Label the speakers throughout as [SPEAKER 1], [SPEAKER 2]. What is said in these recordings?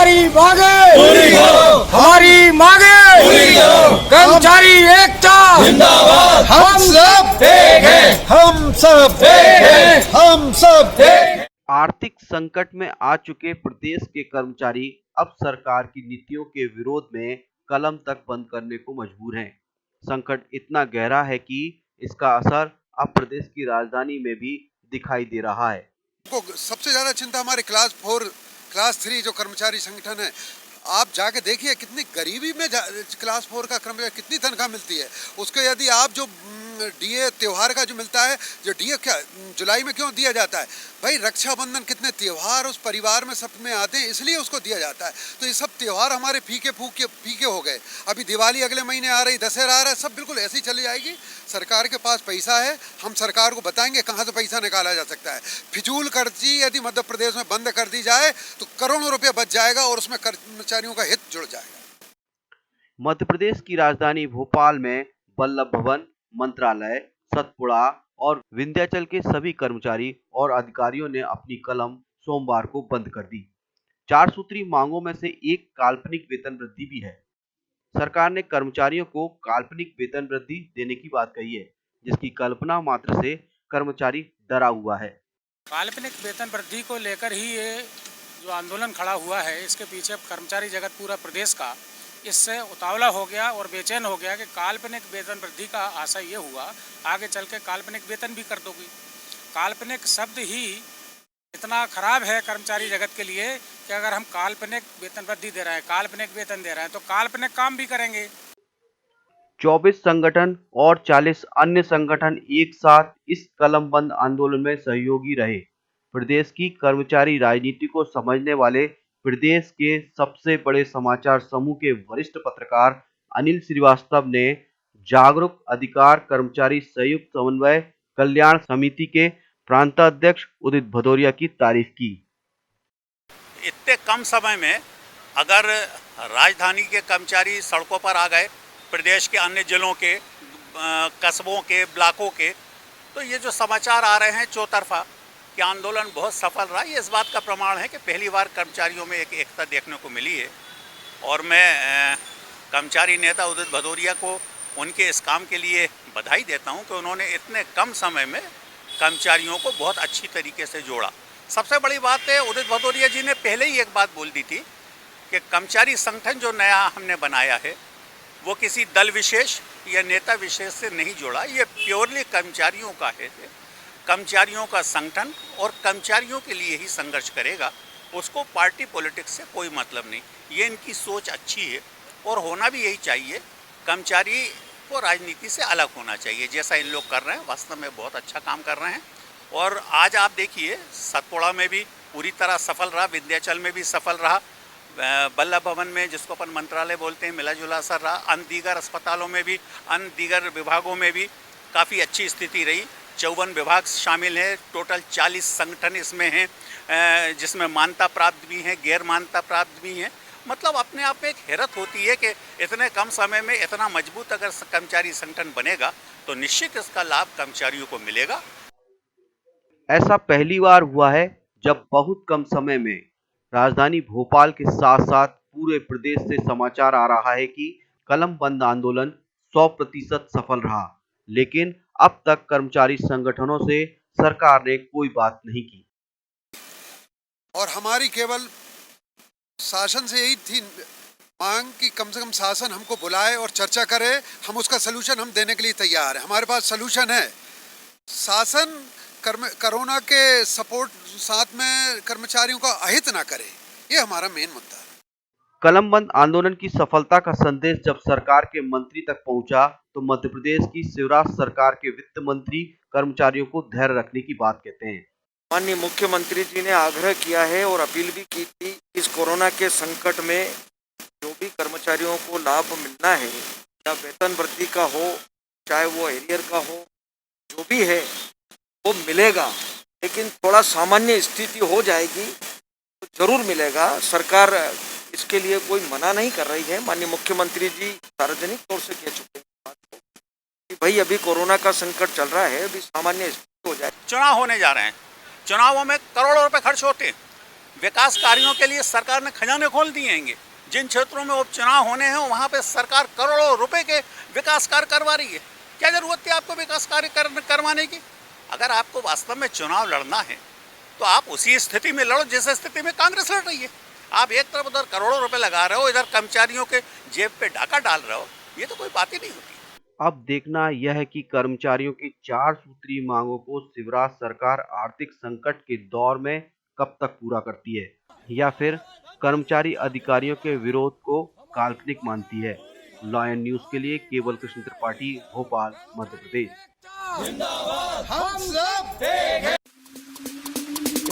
[SPEAKER 1] हमारी मांगे
[SPEAKER 2] पूरी करो,
[SPEAKER 1] हमारी मांगे
[SPEAKER 2] पूरी करो,
[SPEAKER 1] कर्मचारी एकता
[SPEAKER 2] जिंदाबाद,
[SPEAKER 1] हम सब
[SPEAKER 2] एक है,
[SPEAKER 1] हम सब
[SPEAKER 2] एक है,
[SPEAKER 1] हम सब
[SPEAKER 3] आर्थिक संकट में आ चुके प्रदेश के कर्मचारी अब सरकार की नीतियों के विरोध में कलम तक बंद करने को मजबूर हैं। संकट इतना गहरा है कि इसका असर अब प्रदेश की राजधानी में भी दिखाई दे रहा है।
[SPEAKER 4] को सबसे ज्यादा चिंता हमारे क्लास 4 क्लास 3 जो कर्मचारी संगठन है। आप जाके देखिए कितनी गरीबी में क्लास 4 का कर्मचारी कितनी तनख्वाह मिलती है। उसको यदि आप जो डीए त्योहार का जो मिलता है, जो डीए क्या जुलाई में क्यों दिया जाता है भाई, रक्षाबंधन कितने त्योहार उस परिवार में सब में आते हैं इसलिए उसको दिया जाता है। तो ये सब त्योहार हमारे फीके हो गए। अभी दिवाली अगले महीने आ रही, दशहरा आ रहा है, सब बिल्कुल ऐसे ही चली जाएगी। सरकार के पास पैसा है, हम सरकार को बताएंगे कहाँ से पैसा निकाला जा सकता है। फिजूल खर्ची यदि मध्य प्रदेश में बंद कर दी जाए तो करोड़ों रुपये बच जाएगा और उसमें कर्मचारियों का हित जुड़ जाएगा।
[SPEAKER 3] मध्य प्रदेश की राजधानी भोपाल में वल्लभ भवन, मंत्रालय, सतपुड़ा और विंध्याचल के सभी कर्मचारी और अधिकारियों ने अपनी कलम सोमवार को बंद कर दी। 4 सूत्री मांगों में से एक काल्पनिक वेतन वृद्धि भी है। सरकार ने कर्मचारियों को काल्पनिक वेतन वृद्धि देने की बात कही है, जिसकी कल्पना मात्र से कर्मचारी डरा हुआ है।
[SPEAKER 5] काल्पनिक वेतन वृद्धि को लेकर ही ये जो आंदोलन खड़ा हुआ है, इसके पीछे कर्मचारी जगत पूरा प्रदेश का इससे उतावला हो गया और बेचैन हो गया कि काल्पनिक वेतन वृद्धि का आशा ये हुआ आगे चल के काल्पनिक वेतन भी कर दोगी। काल्पनिक शब्द ही इतना खराब है कर्मचारी जगत के लिए कि अगर हम काल्पनिक वेतन वृद्धि दे रहे हैं, काल्पनिक वेतन दे रहे हैं, तो काल्पनिक काम भी करेंगे।
[SPEAKER 3] 24 संगठन और 40 अन्य संगठन एक साथ इस कलमबंद आंदोलन में सहयोगी रहे। प्रदेश की कर्मचारी राजनीति को समझने वाले प्रदेश के सबसे बड़े समाचार समूह के वरिष्ठ पत्रकार अनिल श्रीवास्तव ने जागरूक अधिकार कर्मचारी संयुक्त समन्वय कल्याण समिति के प्रांताध्यक्ष उदित भदौरिया की तारीफ की।
[SPEAKER 6] इतने कम समय में अगर राजधानी के कर्मचारी सड़कों पर आ गए, प्रदेश के अन्य जिलों के, कस्बों के, ब्लॉकों के, तो ये जो समाचार आ रहे हैं चौतरफा कि आंदोलन बहुत सफल रहा, ये इस बात का प्रमाण है कि पहली बार कर्मचारियों में एक एकता देखने को मिली है। और मैं कर्मचारी नेता उदित भदौरिया को उनके इस काम के लिए बधाई देता हूं कि उन्होंने इतने कम समय में कर्मचारियों को बहुत अच्छी तरीके से जोड़ा। सबसे बड़ी बात है, उदित भदौरिया जी ने पहले ही एक बात बोल दी थी कि कर्मचारी संगठन जो नया हमने बनाया है वो किसी दल विशेष या नेता विशेष से नहीं जोड़ा, ये प्योरली कर्मचारियों का है, कर्मचारियों का संगठन और कर्मचारियों के लिए ही संघर्ष करेगा। उसको पार्टी पॉलिटिक्स से कोई मतलब नहीं। ये इनकी सोच अच्छी है और होना भी यही चाहिए। कर्मचारी को राजनीति से अलग होना चाहिए, जैसा इन लोग कर रहे हैं। वास्तव में बहुत अच्छा काम कर रहे हैं। और आज आप देखिए सतपुड़ा में भी पूरी तरह सफल रहा, विंध्याचल में भी सफल रहा, वल्लभ भवन में जिसको अपन मंत्रालय बोलते हैं मिला जुला असर रहा, अन्य दीगर अस्पतालों में भी, अन्य दीगर विभागों में भी काफ़ी अच्छी स्थिति रही। 54 विभाग शामिल हैं, टोटल 40 संगठन इसमें हैं, जिसमें मान्यता प्राप्त भी हैं, गैर मान्यता प्राप्त भी हैं। मतलब अपने आप में एक हैरत होती है कि इतने कम समय में इतना मजबूत अगर कर्मचारी संगठन बनेगा तो निश्चित इसका लाभ कर्मचारियों को मिलेगा।
[SPEAKER 3] ऐसा पहली बार हुआ है जब बहुत कम समय में राजधानी भोपाल के साथ साथ पूरे प्रदेश से समाचार आ रहा है कि कलम बंद आंदोलन 100% सफल रहा, लेकिन अब तक कर्मचारी संगठनों से सरकार ने कोई बात नहीं की।
[SPEAKER 4] और हमारी केवल शासन से यही थी मांग कि कम से कम शासन हमको बुलाए और चर्चा करे, हम उसका सलूशन हम देने के लिए तैयार हैं। हमारे पास सलूशन है। शासन कोरोना के सपोर्ट साथ में कर्मचारियों का अहित ना करे, ये हमारा मेन मुद्दा है।
[SPEAKER 3] कलमबंद आंदोलन की सफलता का संदेश जब सरकार के मंत्री तक पहुंचा तो मध्य प्रदेश की शिवराज सरकार के वित्त मंत्री कर्मचारियों को धैर्य रखने की बात कहते हैं।
[SPEAKER 7] माननीय मुख्यमंत्री जी ने आग्रह किया है और अपील भी की थी, इस कोरोना के संकट में जो भी कर्मचारियों को लाभ मिलना है, या वेतन वृद्धि का हो, चाहे वो एरियर का हो, जो भी है वो मिलेगा। लेकिन थोड़ा सामान्य स्थिति हो जाएगी तो जरूर मिलेगा। सरकार इसके लिए कोई मना नहीं कर रही है। माननीय मुख्यमंत्री जी सार्वजनिक तौर से कह चुके हैं कि भाई अभी कोरोना का संकट चल रहा है, अभी सामान्य स्थिति हो जाए।
[SPEAKER 6] चुनाव होने जा रहे हैं, चुनावों में करोड़ों रुपए खर्च होते हैं। विकास कार्यों के लिए सरकार ने खजाने खोल दिए हैं। जिन क्षेत्रों में उपचुनाव होने हैं वहाँ पे सरकार करोड़ों रुपए के विकास कार्य करवा रही है। क्या जरूरत थी आपको विकास कार्य करवाने की? अगर आपको वास्तव में चुनाव लड़ना है तो आप उसी स्थिति में लड़ो जिस स्थिति में कांग्रेस लड़ रही है। आप एक तरफ उधर करोड़ों रुपए लगा रहे हो, इधर कर्मचारियों के जेब पे डाका डाल रहे हो, ये तो कोई बात ही नहीं होती।
[SPEAKER 3] अब देखना यह है कि कर्मचारियों की 4 सूत्रीय मांगों को शिवराज सरकार आर्थिक संकट के दौर में कब तक पूरा करती है, या फिर कर्मचारी अधिकारियों के विरोध को काल्पनिक मानती है। लॉयन न्यूज के लिए केवल कृष्ण त्रिपाठी, भोपाल, मध्य प्रदेश।
[SPEAKER 1] हम सब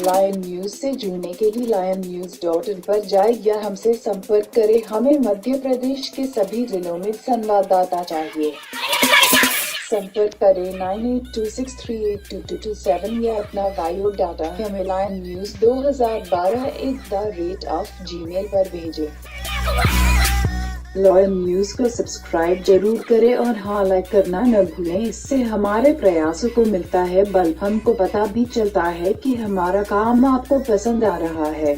[SPEAKER 8] लॉयन न्यूज से जुड़ने के लिए lionnews.in पर जाए या हमसे संपर्क करें। हमें मध्य प्रदेश के सभी जिलों में संवाददाता चाहिए। संपर्क करें 9826382227 या अपना बायोडाटा हमें lionnews2012@gmail पर भेजें। लॉयन न्यूज को सब्सक्राइब जरूर करें और हाँ, लाइक करना न भूलें। इससे हमारे प्रयासों को मिलता है बल। हमको पता भी चलता है कि हमारा काम आपको पसंद आ रहा है।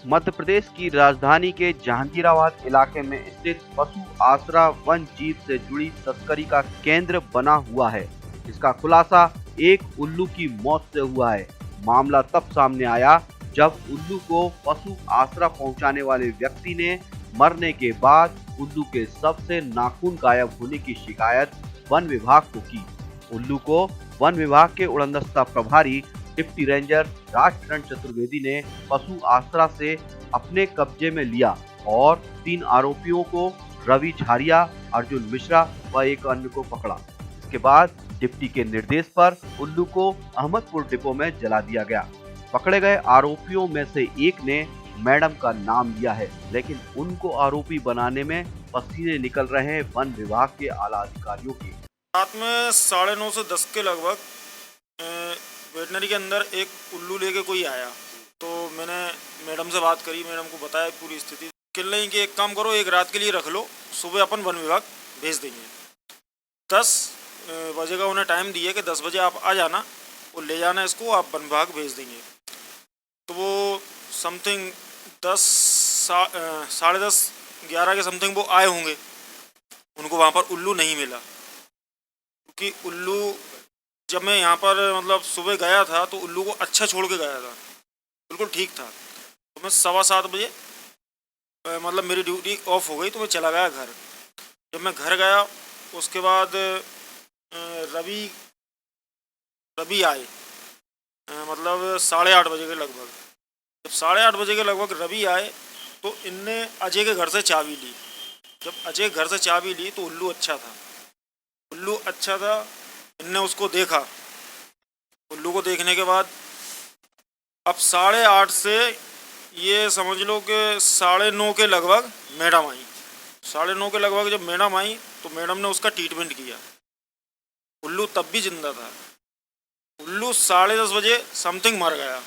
[SPEAKER 3] मध्य प्रदेश की राजधानी के जहांगीराबाद इलाके में स्थित पशु आसरा वन जीव से जुड़ी तस्करी का केंद्र बना हुआ है। इसका खुलासा एक उल्लू की मौत से हुआ है। मामला तब सामने आया जब उल्लू को पशु आसरा पहुंचाने वाले व्यक्ति ने मरने के बाद उल्लू के शव से नाखून गायब होने की शिकायत वन विभाग को की। उल्लू को वन विभाग के उड़नदस्ता प्रभारी डिप्टी रेंजर राजकिरण चतुर्वेदी ने पशु आसरा से अपने कब्जे में लिया और 3 आरोपियों को रवि झारिया, अर्जुन मिश्रा व एक अन्य को पकड़ा। इसके बाद डिप्टी के निर्देश पर उल्लू को अहमदपुर डिपो में जला दिया गया। पकड़े गए आरोपियों में से एक ने मैडम का नाम लिया है, लेकिन उनको आरोपी बनाने में पसीने निकल रहे हैं वन विभाग के आला अधिकारियों के।
[SPEAKER 7] रात में 9:30 से 10 के लगभग वेटनरी के अंदर एक उल्लू लेके कोई आया, तो मैंने मैडम से बात करी। मैडम को बताया पूरी स्थिति। कह रही कि एक काम करो, एक रात के लिए रख लो, सुबह अपन वन विभाग भेज देंगे। 10 बजे का उन्हें टाइम दिए कि 10 बजे आप आ जाना और ले जाना इसको, आप वन विभाग भेज देंगे। तो वो समथिंग 10-10:30 11 के समथिंग वो आए होंगे। उनको वहाँ पर उल्लू नहीं मिला, क्योंकि उल्लू जब मैं यहाँ पर मतलब सुबह गया था तो उल्लू को अच्छा छोड़ के गया था, बिल्कुल ठीक था। तो मैं 7:15 बजे मतलब मेरी ड्यूटी ऑफ हो गई तो मैं चला गया घर। जब मैं घर गया उसके बाद रवि आए मतलब 8:30 बजे के लगभग। जब 8:30 बजे के लगभग रवि आए तो इनने अजय के घर से चाबी ली। जब अजय घर से चाबी ली तो उल्लू अच्छा था। इनने उसको देखा। उल्लू को देखने के बाद अब 8:30 से ये समझ लो कि 9:30 के लगभग मैडम आई। 9:30 के लगभग जब मैडम आई तो मैडम ने उसका ट्रीटमेंट किया। उल्लू तब भी जिंदा था। उल्लू 10:30 बजे समथिंग मर गया।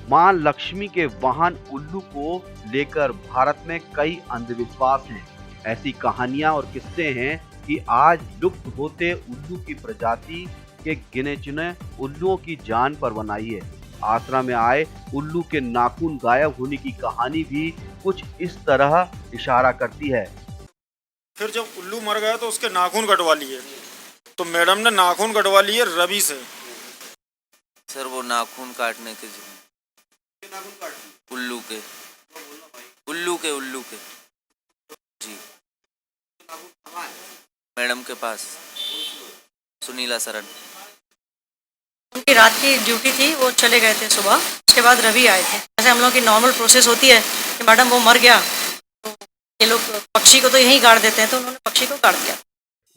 [SPEAKER 3] मां लक्ष्मी के वाहन उल्लू को लेकर भारत में कई अंधविश्वास हैं। ऐसी कहानियां और किस्से हैं कि आज लुप्त होते उल्लू की प्रजाति के गिने चुने उल्लुओं की जान पर बनाई है। आसरा में आए उल्लू के नाखून गायब होने की कहानी भी कुछ इस तरह इशारा करती है।
[SPEAKER 7] फिर जब उल्लू मर गया तो उसके नाखून कटवा लिए। तो मैडम ने नाखून कटवा लिए रवि से।
[SPEAKER 9] सर वो नाखून काटने के उल्लू के जी मैडम के पास सुनीला सरन।
[SPEAKER 10] उनकी रात की ड्यूटी थी, वो चले गए थे सुबह। उसके बाद रवि आए थे। जैसे हम लोग की नॉर्मल प्रोसेस होती है कि मैडम वो मर गया तो ये लोग पक्षी को तो यहीं गाड़ देते हैं, तो उन्होंने पक्षी को गाड़ दिया।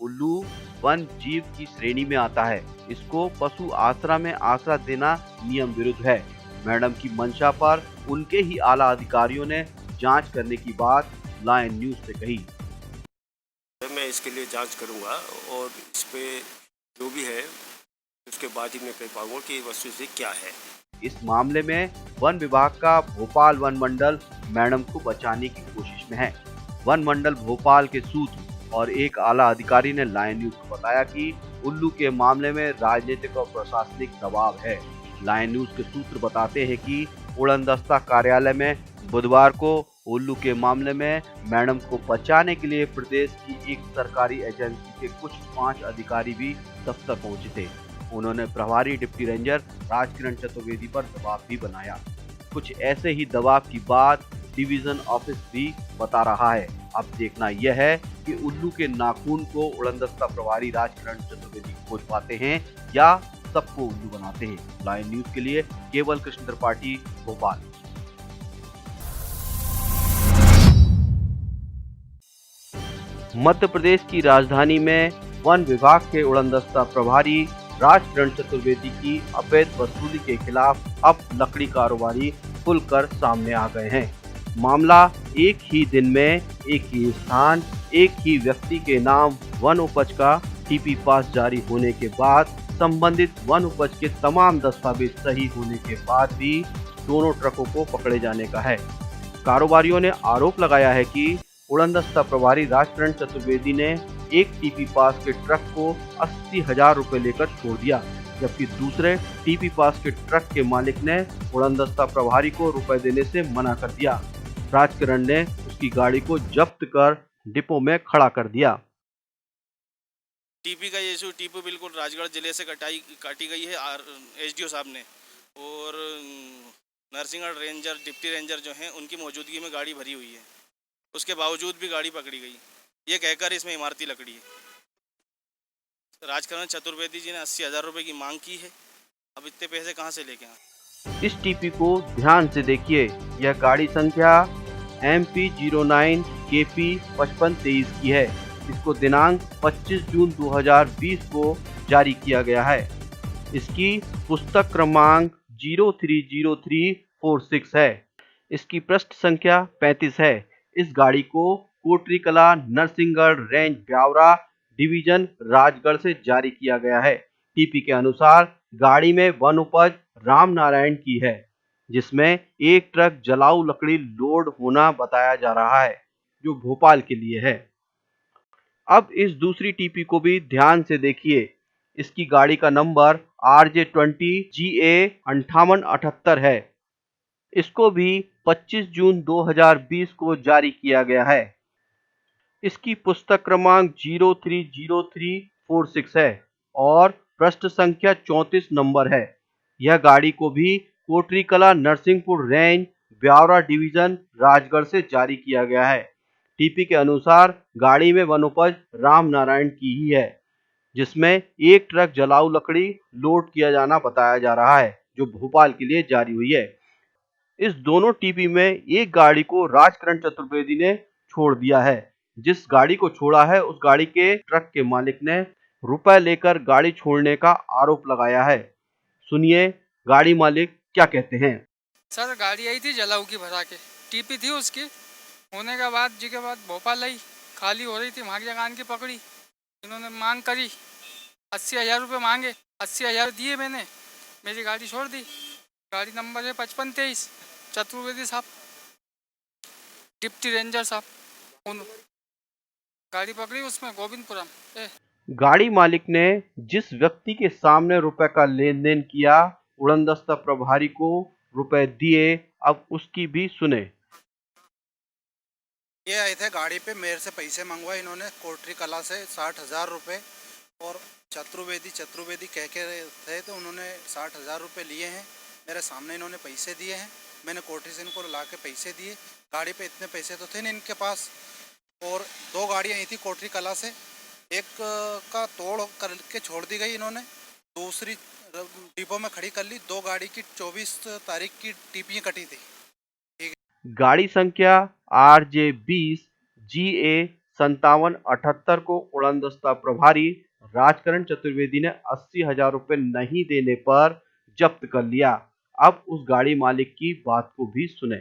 [SPEAKER 3] उल्लू वन जीव की श्रेणी में आता है। इसको पशु आसरा में आसरा देना नियम विरुद्ध है। मैडम की मंशा पर उनके ही आला अधिकारियों ने जांच करने की बात लॉयन न्यूज से कही।
[SPEAKER 11] मैं इसके लिए जांच करूंगा और इस पे जो भी है उसके बाद ही मैं कह पाऊंगा कि वस्तुस्थिति क्या है।
[SPEAKER 3] इस मामले में वन विभाग का भोपाल वन मंडल मैडम को बचाने की कोशिश में है। वन मंडल भोपाल के सूत्र और एक आला अधिकारी ने लॉयन न्यूज को बताया कि उल्लू के मामले में राजनीतिक और प्रशासनिक दबाव है। लायन न्यूज के सूत्र बताते हैं कि उड़नदस्ता कार्यालय में बुधवार को उल्लू के मामले में मैडम को बचाने के लिए प्रदेश की एक सरकारी एजेंसी के कुछ 5 अधिकारी भी दफ्तर पहुंचे थे। उन्होंने प्रभारी डिप्टी रेंजर राजकिरण चतुर्वेदी पर दबाव भी बनाया। कुछ ऐसे ही दबाव की बात डिवीजन ऑफिस भी बता रहा है। अब देखना यह है कि उल्लू के नाखून को उड़नदस्ता प्रभारी राजकिरण चतुर्वेदी खोज पाते हैं या सबको उल्लू बनाते हैं। लायन न्यूज के लिए केवल कृष्ण त्रिपाठी, भोपाल। मध्य प्रदेश की राजधानी में वन विभाग के उड़नदस्ता प्रभारी राजकिरण चतुर्वेदी की अवैध वसूली के खिलाफ अब लकड़ी कारोबारी खुलकर सामने आ गए हैं। मामला एक ही दिन में एक ही स्थान एक ही व्यक्ति के नाम वन उपज का टीपी पास जारी होने के बाद संबंधित वन उपज के तमाम दस्तावेज सही होने के बाद भी दोनों ट्रकों को पकड़े जाने का है। कारोबारियों ने आरोप लगाया है कि उड़नदस्ता प्रभारी राजकिरण चतुर्वेदी ने एक टीपी पास के ट्रक को 80,000 रुपए लेकर छोड़ दिया, जबकि दूसरे टीपी पास के ट्रक के मालिक ने उड़नदस्ता प्रभारी को रुपए देने से मना कर दिया। राजकिरण ने उसकी गाड़ी को जब्त कर डिपो में खड़ा कर दिया।
[SPEAKER 12] टीपी का ये इशू टीपी बिल्कुल राजगढ़ जिले से काटी गई है एसडीओ साहब ने, और नरसिंहगढ़ रेंजर डिप्टी रेंजर जो हैं उनकी मौजूदगी में गाड़ी भरी हुई है। उसके बावजूद भी गाड़ी पकड़ी गई, ये कहकर इसमें इमारती लकड़ी है। राजकिरण चतुर्वेदी जी ने 80,000 रुपये की मांग की है। अब इतने पैसे कहाँ से लेके आए?
[SPEAKER 3] इस टीपी को ध्यान से देखिए। यह गाड़ी संख्या MP09 KP 5523 की है। इसको दिनांक 25 जून 2020 को जारी किया गया है। इसकी पुस्तक क्रमांक 030346 है। इसकी पृष्ठ संख्या 35 है। इस गाड़ी को कोटरी कला नरसिंहगढ़ रेंज ब्यावरा डिवीजन राजगढ़ से जारी किया गया है। टीपी के अनुसार गाड़ी में वन उपज राम नारायण की है, जिसमें एक ट्रक जलाऊ लकड़ी लोड होना बताया जा रहा है, जो भोपाल के लिए है। अब इस दूसरी टीपी को भी ध्यान से देखिए। इसकी गाड़ी का नंबर RJ20 GA 5878 है। इसको भी 25 जून 2020 को जारी किया गया है। इसकी पुस्तक क्रमांक 030346 है और पृष्ठ संख्या 34 नंबर है। यह गाड़ी को भी कोटरी कला नरसिंहपुर रेंज ब्यावरा डिवीजन राजगढ़ से जारी किया गया है। टीपी के अनुसार गाड़ी में वन उपज राम नारायण की ही है, जिसमें एक ट्रक जलाऊ लकड़ी लोड किया जाना बताया जा रहा है, जो भोपाल के लिए जारी हुई है। इस दोनों टीपी में एक गाड़ी को राजकिरण चतुर्वेदी ने छोड़ दिया है। जिस गाड़ी को छोड़ा है उस गाड़ी के ट्रक के मालिक ने रुपए लेकर गाड़ी छोड़ने का आरोप लगाया है। सुनिए गाड़ी मालिक क्या कहते हैं।
[SPEAKER 13] सर गाड़ी आई थी जलाऊ की भरा के, टीपी थी उसकी, होने के बाद भोपाल आई, खाली हो रही थी, वहाँ की जगह की पकड़ी। इन्होंने मांग करी, 80,000 रुपये मांगे, 80,000 दिए मैंने, मेरी गाड़ी छोड़ दी। गाड़ी नंबर है 5523। चतुर्वेदी साहब डिप्टी रेंजर साहब गाड़ी पकड़ी, उसमें गोविंदपुरम।
[SPEAKER 3] गाड़ी मालिक ने जिस व्यक्ति के सामने रुपए का लेन देन किया, उड़नदस्ता प्रभारी को रुपए दिए। अब उसकी भी सुने।
[SPEAKER 1] ये आए थे गाड़ी पे, मेरे से पैसे मंगवाए इन्होंने कोटरी कला से 60,000 रुपये, और चतुर्वेदी कह के थे तो उन्होंने 60,000 रुपये लिए हैं। मेरे सामने इन्होंने पैसे दिए हैं, मैंने कोटरी से इनको ला के पैसे दिए। गाड़ी पे इतने पैसे तो थे नहीं इनके पास। और 2 गाड़ियाँ आई थी कोटरी कला से, एक का तोड़ करके छोड़ दी गई इन्होंने, दूसरी डिपो में खड़ी कर ली। 2 गाड़ी की 24 तारीख की टीपी कटी थी।
[SPEAKER 3] गाड़ी संख्या RJ20 GA 5778 को उड़नदस्ता प्रभारी राजकिरण चतुर्वेदी ने 80,000 रुपये नहीं देने पर जब्त कर लिया। अब उस गाड़ी मालिक की बात को भी सुने।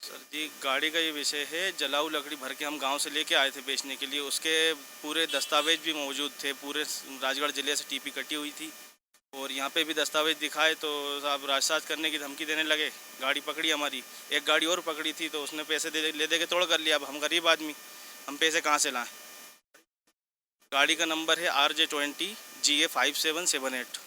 [SPEAKER 12] सर जी, गाड़ी का ये विषय है, जलाऊ लकड़ी भर के हम गांव से लेके आए थे बेचने के लिए। उसके पूरे दस्तावेज भी मौजूद थे, पूरे राजगढ़ जिले से टीपी कटी हुई थी, और यहाँ पे भी दस्तावेज दिखाए तो साहब राजसाज करने की धमकी देने लगे। गाड़ी पकड़ी हमारी, एक गाड़ी और पकड़ी थी तो उसने पैसे ले दे के तोड़ कर लिया। अब हम गरीब आदमी, हम पैसे कहाँ से लाएं? गाड़ी का नंबर है RJ20 GA 5778।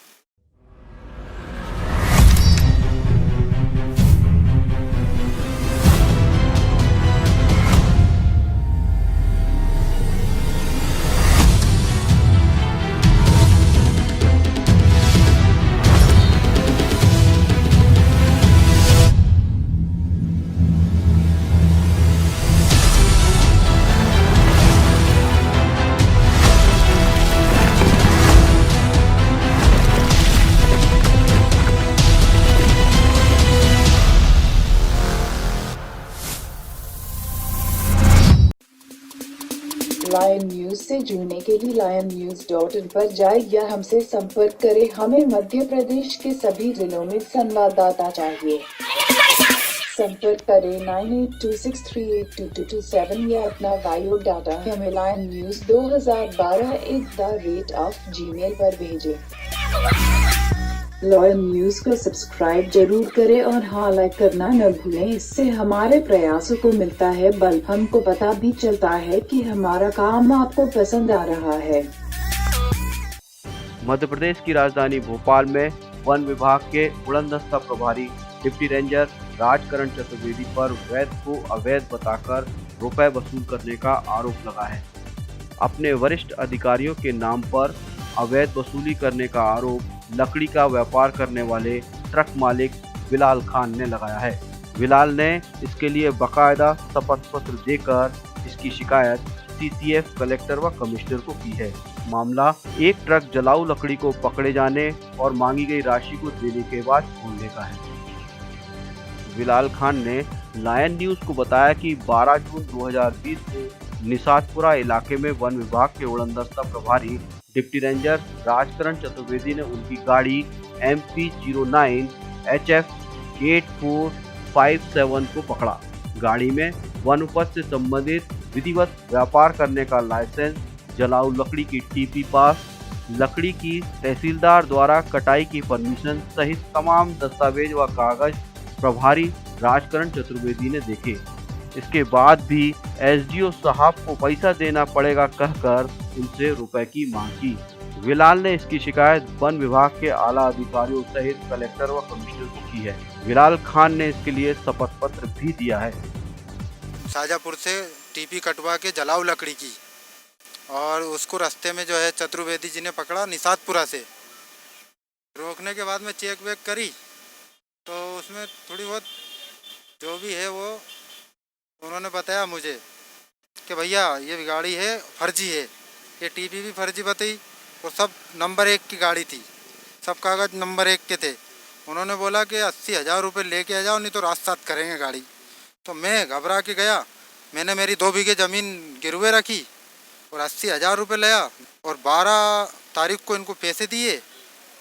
[SPEAKER 8] लायन न्यूज से जुड़ने के लिए lionnews.in पर जाए या हमसे संपर्क करें। हमें मध्य प्रदेश के सभी जिलों में संवाददाता चाहिए। संपर्क करें 9826382227 या अपना बायोडाटा हमें lionnews2012@gmail पर भेजें। लॉयन न्यूज को सब्सक्राइब जरूर करें और हाँ लाइक करना न भूलें। इससे हमारे प्रयासों को मिलता है बल, हमको पता भी चलता है कि हमारा काम आपको पसंद आ रहा है।
[SPEAKER 3] मध्य प्रदेश की राजधानी भोपाल में वन विभाग के उड़नदस्ता प्रभारी डिप्टी रेंजर राजकरण चतुर्वेदी पर वैध को अवैध बताकर रुपए वसूल करने का आरोप लगा है। अपने वरिष्ठ अधिकारियों के नाम पर अवैध वसूली करने का आरोप लकड़ी का व्यापार करने वाले ट्रक मालिक बिलाल खान ने लगाया है। बिलाल ने इसके लिए बाकायदा शपथ पत्र देकर इसकी शिकायत CCF कलेक्टर व कमिश्नर को की है। मामला एक ट्रक जलाऊ लकड़ी को पकड़े जाने और मांगी गई राशि को देने के बाद छोड़ने का है। बिलाल खान ने लायन न्यूज को बताया कि 12 जून 2020 को निषादपुरा इलाके में वन विभाग के उड़नदस्ता प्रभारी डिप्टी रेंजर राजकरण चतुर्वेदी ने उनकी गाड़ी MP09 HF 8457 को पकड़ा। गाड़ी में वन उपज से संबंधित विधिवत व्यापार करने का लाइसेंस, जलाऊ लकड़ी की TP पास, लकड़ी की तहसीलदार द्वारा कटाई की परमिशन सहित तमाम दस्तावेज व कागज प्रभारी राजकरण चतुर्वेदी ने देखे। इसके बाद भी SDO साहब को पैसा देना पड़ेगा कहकर उनसे रुपए की मांग की। बिलाल ने इसकी शिकायत वन विभाग के आला अधिकारियों सहित कलेक्टर व कमिश्नर को की है। बिलाल खान ने इसके लिए शपथ पत्र भी दिया है।
[SPEAKER 1] शाहजहाँपुर से TP कटवा के जलाऊ लकड़ी की और उसको रास्ते में जो है चतुर्वेदी जी ने पकड़ा निषादपुरा से। रोकने के बाद में चेक वेक करी तो उसमें थोड़ी बहुत जो भी है वो उन्होंने बताया मुझे कि भैया ये गाड़ी है फर्जी है, ये TP भी फर्जी बताई और सब नंबर 1 की गाड़ी थी, सब कागज़ नंबर 1 के थे। उन्होंने बोला कि 80,000 रुपये लेके आ जाओ नहीं तो रात-सात करेंगे गाड़ी। तो मैं घबरा के गया, मैंने मेरी 2 बीघे ज़मीन गिरवे रखी और 80,000 रुपये लिया और 12 तारीख को इनको पैसे दिए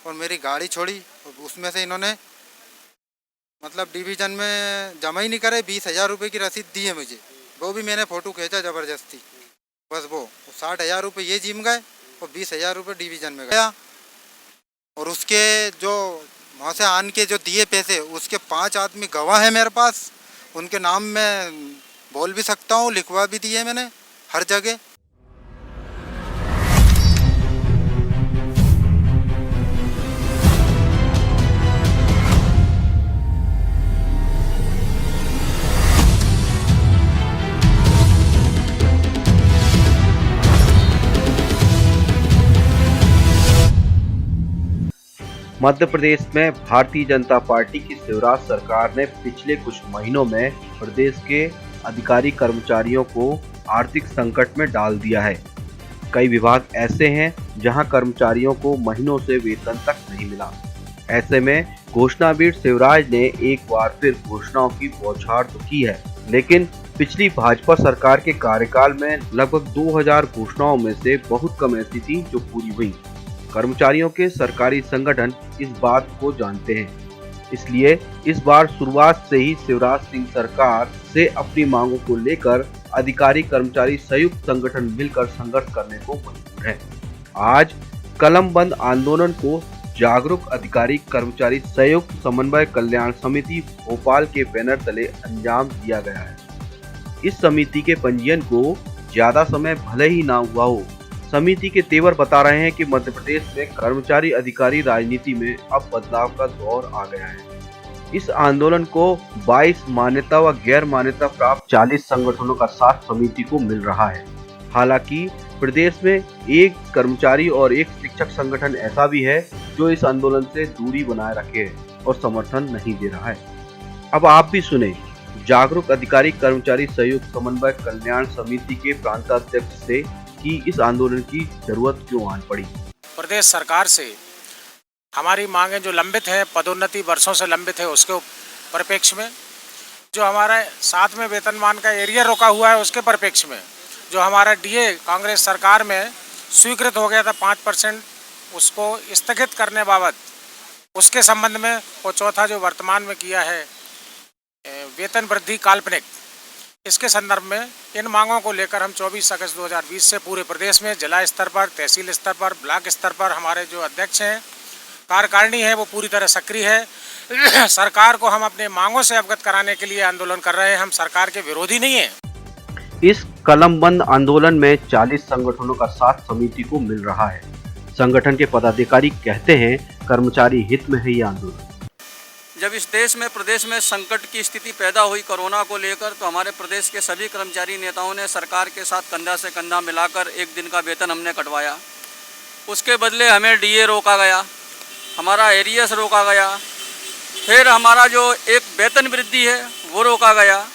[SPEAKER 1] और मेरी गाड़ी छोड़ी। और उसमें से इन्होंने मतलब डिवीज़न में जमा ही नहीं करे, 20,000 रुपये की रसीद दी है मुझे, वो भी मैंने फ़ोटो खींचा ज़बरदस्ती। बस वो 60,000 रुपये ये जिम गए और 20,000 रुपये डिवीज़न में गया। और उसके जो वहाँ से आन के जो दिए पैसे उसके 5 आदमी गवाह हैं मेरे पास, उनके नाम मैं बोल भी सकता हूँ, लिखवा भी दिए मैंने हर जगह।
[SPEAKER 3] मध्य प्रदेश में भारतीय जनता पार्टी की शिवराज सरकार ने पिछले कुछ महीनों में प्रदेश के अधिकारी कर्मचारियों को आर्थिक संकट में डाल दिया है। कई विभाग ऐसे हैं जहां कर्मचारियों को महीनों से वेतन तक नहीं मिला। ऐसे में घोषणावीर शिवराज ने एक बार फिर घोषणाओं की बौछार तो की है, लेकिन पिछली भाजपा सरकार के कार्यकाल में लगभग 2000 घोषणाओं में से बहुत कम ऐसी थी जो पूरी हुई। कर्मचारियों के सरकारी संगठन इस बात को जानते हैं, इसलिए इस बार शुरुआत से ही शिवराज सिंह सरकार से अपनी मांगों को लेकर अधिकारी कर्मचारी संयुक्त संगठन मिलकर संघर्ष करने को मजबूर है। आज कलम बंद आंदोलन को जागरूक अधिकारी कर्मचारी संयुक्त समन्वय कल्याण समिति भोपाल के बैनर तले अंजाम दिया गया है। इस समिति के पंजीयन को ज्यादा समय भले ही ना हुआ हो, समिति के तेवर बता रहे हैं कि मध्य प्रदेश में कर्मचारी अधिकारी राजनीति में अब बदलाव का दौर आ गया है। इस आंदोलन को 22 मान्यता व गैर मान्यता प्राप्त 40 संगठनों का साथ समिति को मिल रहा है। हालांकि प्रदेश में एक कर्मचारी और एक शिक्षक संगठन ऐसा भी है जो इस आंदोलन से दूरी बनाए रखे है और समर्थन नहीं दे रहा है। अब आप भी सुने जागरूक अधिकारी कर्मचारी संयुक्त समन्वय कल्याण समिति के प्रांताध्यक्ष से कि इस आंदोलन की जरूरत क्यों आन पड़ी।
[SPEAKER 5] प्रदेश सरकार से हमारी मांगें जो लंबित है, पदोन्नति वर्षों से लंबित है, उसके परिप्रेक्ष्य में जो हमारा 7वें वेतनमान का एरिया रोका हुआ है उसके परिप्रेक्ष्य में जो हमारा डीए कांग्रेस सरकार में स्वीकृत हो गया था 5%, उसको स्थगित करने बाबत उसके संबंध में, और चौथा जो वर्तमान में किया है वेतन वृद्धि काल्पनिक, इसके संदर्भ में इन मांगों को लेकर हम 24 अगस्त 2020 से पूरे प्रदेश में जिला स्तर पर, तहसील स्तर पर, ब्लॉक स्तर पर हमारे जो अध्यक्ष हैं, कार्यकारिणी है, वो पूरी तरह सक्रिय है। सरकार को हम अपने मांगों से अवगत कराने के लिए आंदोलन कर रहे हैं। हम सरकार के विरोधी नहीं हैं।
[SPEAKER 3] इस कलम बंद आंदोलन में 40 संगठनों का साथ समिति को मिल रहा है। संगठन के पदाधिकारी कहते हैं कर्मचारी हित में है ये आंदोलन।
[SPEAKER 14] जब इस देश में प्रदेश में संकट की स्थिति पैदा हुई कोरोना को लेकर, तो हमारे प्रदेश के सभी कर्मचारी नेताओं ने सरकार के साथ कंधा से कंधा मिलाकर एक दिन का वेतन हमने कटवाया। उसके बदले हमें डीए रोका गया, हमारा एरियस रोका गया, फिर हमारा जो एक वेतन वृद्धि है वो रोका गया।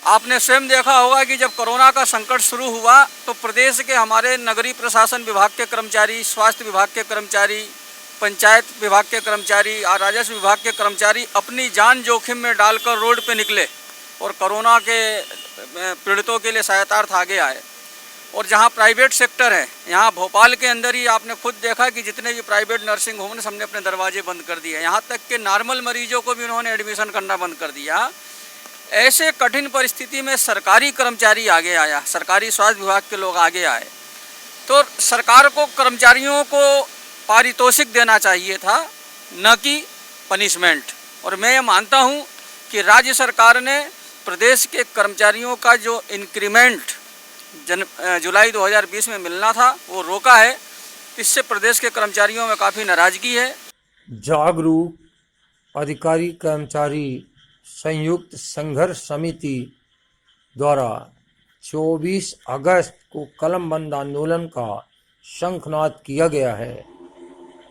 [SPEAKER 14] आपने स्वयं देखा होगा कि जब कोरोना का संकट शुरू हुआ तो प्रदेश के हमारे नगरीय प्रशासन विभाग के कर्मचारी, स्वास्थ्य विभाग के कर्मचारी, पंचायत विभाग के कर्मचारी, राजस्व विभाग के कर्मचारी अपनी जान जोखिम में डालकर रोड पे निकले और कोरोना के पीड़ितों के लिए सहायतार्थ आगे आए। और जहां प्राइवेट सेक्टर है, यहाँ भोपाल के अंदर ही आपने खुद देखा कि जितने भी प्राइवेट नर्सिंग होम हमने अपने दरवाजे बंद कर दिए, यहाँ तक कि नॉर्मल मरीजों को भी उन्होंने एडमिशन करना बंद कर दिया। ऐसे कठिन परिस्थिति में सरकारी कर्मचारी आगे आया, सरकारी स्वास्थ्य विभाग के लोग आगे आए, तो सरकार को कर्मचारियों को पारितोषिक देना चाहिए था, न कि पनिशमेंट। और मैं ये मानता हूँ कि राज्य सरकार ने प्रदेश के कर्मचारियों का जो इंक्रीमेंट जुलाई 2020 में मिलना था वो रोका है। इससे प्रदेश के कर्मचारियों में काफ़ी नाराजगी है।
[SPEAKER 15] जागरूक अधिकारी कर्मचारी संयुक्त संघर्ष समिति द्वारा 24 अगस्त को कलम बंद आंदोलन का शंखनाद किया गया है।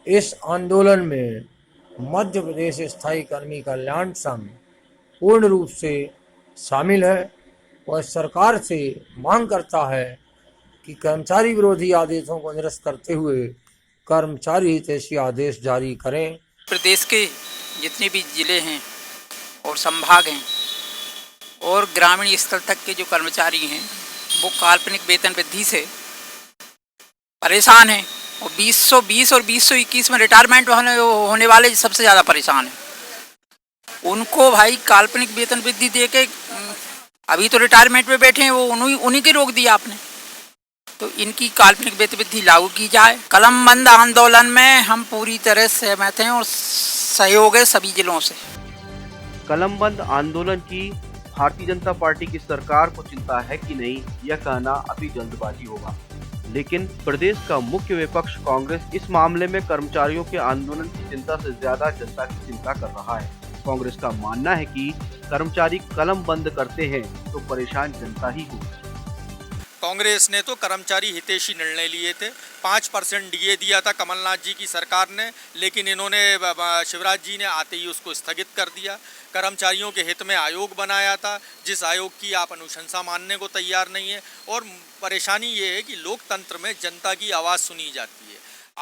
[SPEAKER 15] इस आंदोलन में मध्य प्रदेश स्थायी कर्मी कल्याण संघ पूर्ण रूप से शामिल है और सरकार से मांग करता है कि कर्मचारी विरोधी आदेशों को निरस्त करते हुए कर्मचारी हितैषी आदेश जारी करें।
[SPEAKER 16] प्रदेश के जितने भी जिले हैं और संभाग हैं और ग्रामीण स्तर तक के जो कर्मचारी हैं वो काल्पनिक वेतन वृद्धि से परेशान हैं और 2020 और 2021 में रिटायरमेंट होने वाले सबसे ज़्यादा परेशान हैं। उनको भाई काल्पनिक वेतन वृद्धि दे के, अभी तो रिटायरमेंट में बैठे हैं, वो उन्हीं के रोक दिया आपने, तो इनकी काल्पनिक वेतन वृद्धि लागू की जाए। कलम बंद आंदोलन में हम पूरी तरह सहमत हैं और सहयोग है सभी जिलों से।
[SPEAKER 3] कलम बंद आंदोलन की भारतीय जनता पार्टी की सरकार को चिंता है कि नहीं, यह कहना अभी जल्दबाजी होगा। लेकिन प्रदेश का मुख्य विपक्ष कांग्रेस इस मामले में कर्मचारियों के आंदोलन की चिंता से ज्यादा जनता की चिंता कर रहा है। कांग्रेस का मानना है कि कर्मचारी कलम बंद करते हैं तो परेशान जनता ही होगी।
[SPEAKER 17] कांग्रेस ने तो कर्मचारी हितैषी निर्णय लिए थे, 5% डीए दिया था कमलनाथ जी की सरकार ने, लेकिन इन्होंने शिवराज जी ने आते ही उसको स्थगित कर दिया। कर्मचारियों के हित में आयोग बनाया था, जिस आयोग की आप अनुशंसा मानने को तैयार नहीं है। और परेशानी ये है कि लोकतंत्र में जनता की आवाज़ सुनी जाती है।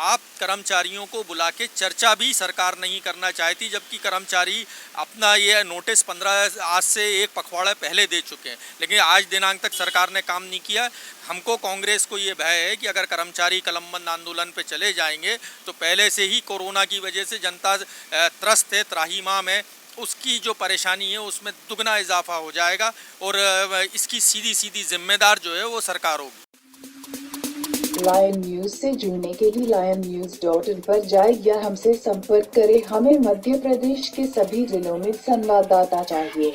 [SPEAKER 17] आप कर्मचारियों को बुला के चर्चा भी सरकार नहीं करना चाहती, जबकि कर्मचारी अपना ये नोटिस 15 आज से एक पखवाड़ा पहले दे चुके हैं, लेकिन आज दिनांक तक सरकार ने काम नहीं किया। हमको कांग्रेस को ये भय है कि अगर कर्मचारी कलम बंद आंदोलन पे चले जाएंगे तो पहले से ही कोरोना की वजह से जनता त्रस्त है, त्राहिमाम है, उसकी जो परेशानी है उसमें दुगना इजाफा हो जाएगा और इसकी सीधी जिम्मेदार जो है वो सरकार होगी।
[SPEAKER 8] लायन न्यूज से जुड़ने के लिए lionnews.in पर जाए या हमसे संपर्क करें। हमें मध्य प्रदेश के सभी जिलों में संवाददाता चाहिए।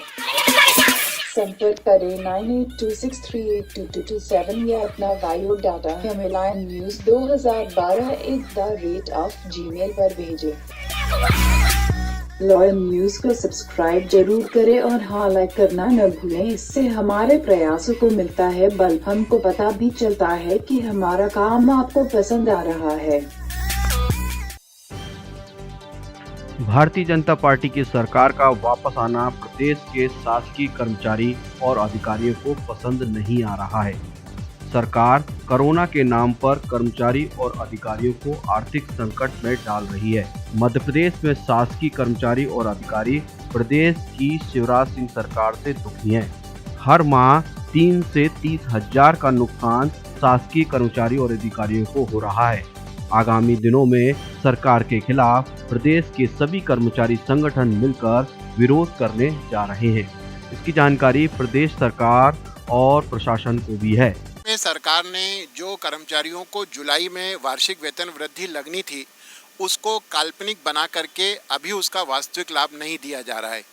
[SPEAKER 8] संपर्क करें 9826382227 या अपना बायोडाटा हमें lionnews 2012@gmail पर भेजें। लायन न्यूज को सब्सक्राइब जरूर करें और हाँ, लाइक करना न भूलें। इससे हमारे प्रयासों को मिलता है बल। हमको पता भी चलता है कि हमारा काम आपको पसंद आ रहा है।
[SPEAKER 3] भारतीय जनता पार्टी की सरकार का वापस आना प्रदेश के शासकीय कर्मचारी और अधिकारियों को पसंद नहीं आ रहा है। सरकार कोरोना के नाम पर कर्मचारी और अधिकारियों को आर्थिक संकट में डाल रही है। मध्य प्रदेश में शासकीय कर्मचारी और अधिकारी प्रदेश की शिवराज सिंह सरकार से दुखी हैं। हर माह 3 से 30 हजार का नुकसान शासकीय कर्मचारियों और अधिकारियों को हो रहा है। आगामी दिनों में सरकार के खिलाफ प्रदेश के सभी कर्मचारी संगठन मिलकर विरोध करने जा रहे हैं। इसकी जानकारी प्रदेश सरकार और प्रशासन को भी है।
[SPEAKER 18] सरकार ने जो कर्मचारियों को जुलाई में वार्षिक वेतन वृद्धि लगनी थी उसको काल्पनिक बना करके अभी उसका वास्तविक लाभ नहीं दिया जा रहा है।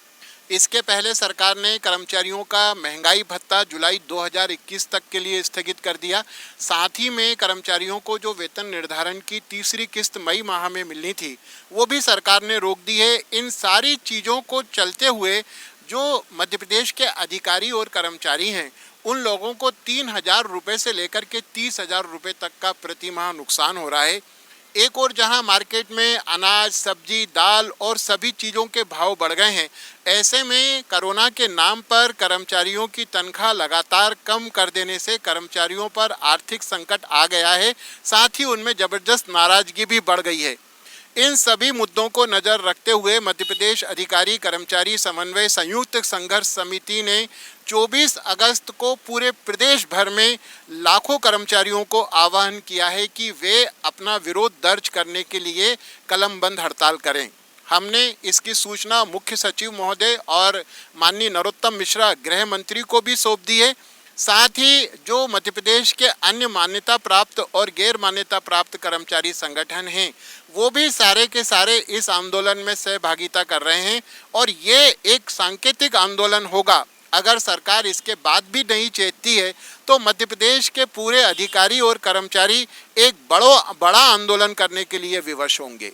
[SPEAKER 18] इसके पहले सरकार ने कर्मचारियों का महंगाई भत्ता जुलाई 2021 तक के लिए स्थगित कर दिया। साथ ही में कर्मचारियों को जो वेतन निर्धारण की तीसरी किस्त मई माह में मिलनी थी वो भी सरकार ने रोक दी है। इन सारी चीज़ों को चलते हुए जो मध्य प्रदेश के अधिकारी और कर्मचारी हैं उन लोगों को 3,000 रुपये से लेकर के 30,000 रुपये तक का प्रति माह नुकसान हो रहा है। एक और जहां मार्केट में अनाज, सब्जी, दाल और सभी चीज़ों के भाव बढ़ गए हैं, ऐसे में कोरोना के नाम पर कर्मचारियों की तनख्वाह लगातार कम कर देने से कर्मचारियों पर आर्थिक संकट आ गया है। साथ ही उनमें ज़बरदस्त नाराज़गी भी बढ़ गई है। इन सभी मुद्दों को नज़र रखते हुए मध्य प्रदेश अधिकारी कर्मचारी समन्वय संयुक्त संघर्ष समिति ने 24 अगस्त को पूरे प्रदेश भर में लाखों कर्मचारियों को आह्वान किया है कि वे अपना विरोध दर्ज करने के लिए कलमबंद हड़ताल करें। हमने इसकी सूचना मुख्य सचिव महोदय और माननीय नरोत्तम मिश्रा गृह मंत्री को भी सौंप दी है। साथ ही जो मध्य प्रदेश के अन्य मान्यता प्राप्त और गैर मान्यता प्राप्त कर्मचारी संगठन हैं वो भी सारे के सारे इस आंदोलन में सहभागिता कर रहे हैं और ये एक सांकेतिक आंदोलन होगा। अगर सरकार इसके बाद भी नहीं चेतती है तो मध्य प्रदेश के पूरे अधिकारी और कर्मचारी एक बड़ा आंदोलन करने के लिए विवश होंगे।